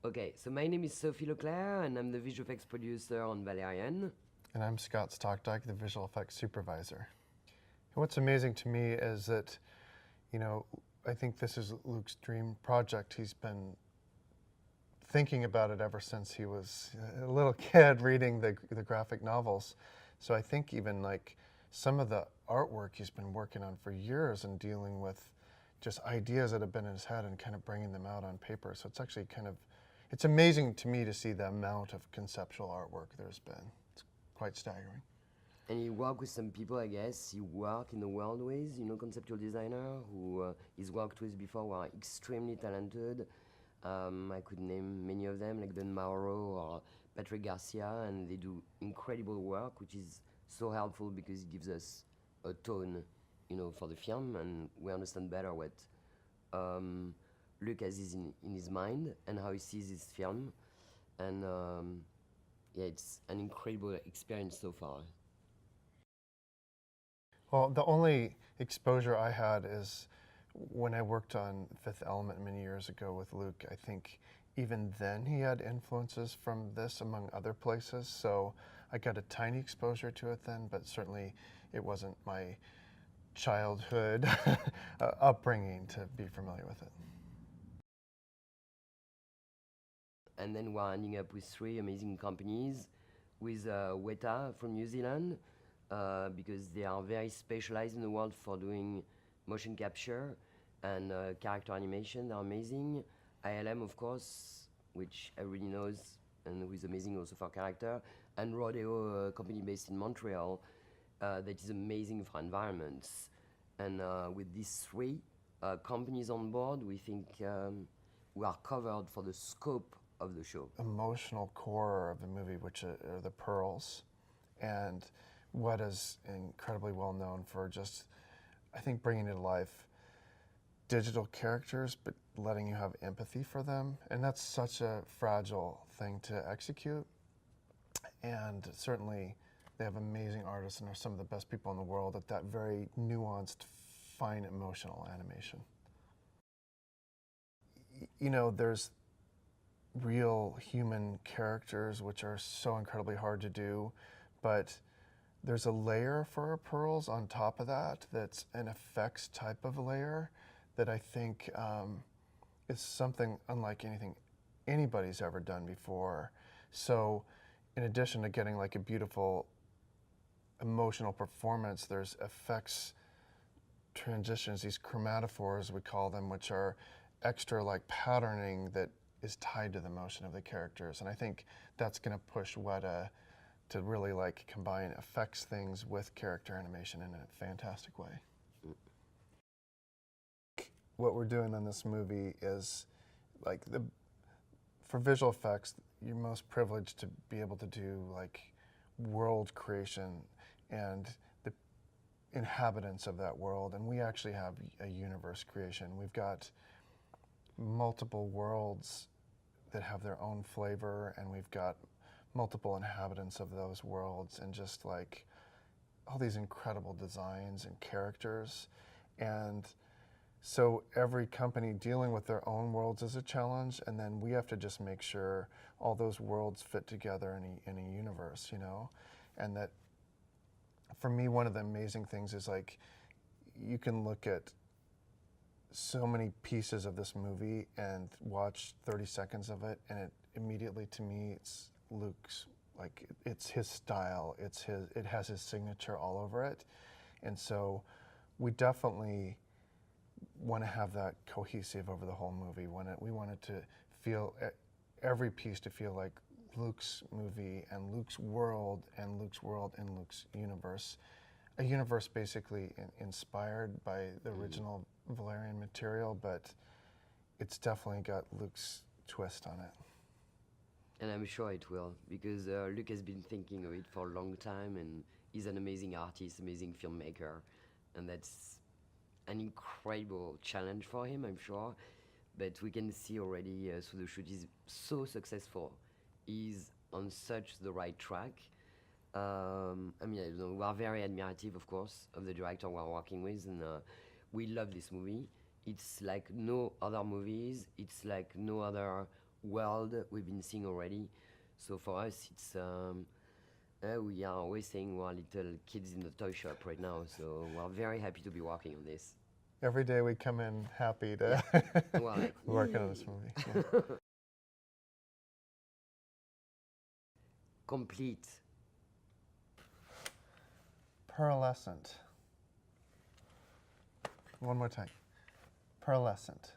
Okay, so my name is Sophie LECLERC, and I'm the visual effects producer on VALERIAN. And I'm Scott Stockdyke, the visual effects supervisor. And what's amazing to me is that, I think this is Luke's dream project. He's been thinking about it ever since he was a little kid reading the graphic novels. So I think even like some of the artwork he's been working on for years and dealing with just ideas that have been in his head and kind of bringing them out on paper. So it's actually it's amazing to me to see the amount of conceptual artwork there's been. It's quite staggering. And you work with some people, I guess, you work in the world with, conceptual designer who he's worked with before who are extremely talented. I could name many of them, like Don Mauro or Patrick Garcia, and they do incredible work, which is so helpful because it gives us a tone, for the film, and we understand better what Luke has in his mind and how he sees his film. And yeah, it's an incredible experience so far. Well, the only exposure I had is when I worked on Fifth Element many years ago with Luke. I think even then he had influences from this among other places, so I got a tiny exposure to it then, but certainly it wasn't my childhood upbringing to be familiar with it. And then we're ending up with 3 amazing companies, with Weta from New Zealand, because they are very specialized in the world for doing motion capture and character animation. They're amazing. ILM, of course, which everybody knows and who is amazing also for character, and Rodeo, a company based in Montreal, that is amazing for environments. And with these 3 companies on board, we think we are covered for the scope of the show. Emotional core of the movie, which are the pearls, and what is incredibly well known for just, I think, bringing to life digital characters, but letting you have empathy for them. And that's such a fragile thing to execute. And certainly they have amazing artists and are some of the best people in the world at that very nuanced, fine emotional animation. There's real human characters, which are so incredibly hard to do, but there's a layer for our pearls on top of that that's an effects type of layer that I think is something unlike anything anybody's ever done before. So in addition to getting like a beautiful emotional performance, there's effects transitions, these chromatophores we call them, which are extra like patterning that is tied to the motion of the characters. And I think that's going to push Weta to really like combine effects things with character animation in a fantastic way. What we're doing in this movie is like for visual effects, you're most privileged to be able to do like world creation and the inhabitants of that world. And we actually have a universe creation. We've got multiple worlds that have their own flavor, and we've got multiple inhabitants of those worlds, and just like all these incredible designs and characters. And so every company dealing with their own worlds is a challenge, and then we have to just make sure all those worlds fit together in a universe, And that, for me, one of the amazing things is like, you can look at so many pieces of this movie and watch 30 seconds of it, and it immediately, to me, it's Luke's, like, it's his style, it has his signature all over it. And so we definitely want to have that cohesive over the whole movie. We want it to feel, every piece to feel like Luke's movie and Luke's world and Luke's world and Luke's universe. A universe basically inspired by the original Valerian material, but it's definitely got Luke's twist on it. And I'm sure it will, because Luke has been thinking of it for a long time, and he's an amazing artist, amazing filmmaker, and that's an incredible challenge for him, I'm sure. But we can see already through the shoot, he's so successful. He's on such the right track. We are very admirative, of course, of the director we're working with, and we love this movie. It's like no other movies. It's like no other world we've been seeing already. So for us, it's we are always saying we're little kids in the toy shop right now. So we're very happy to be working on this. Every day we come in happy to Well, like, work on this movie. Yeah. Complete. Pearlescent. One more time. Pearlescent.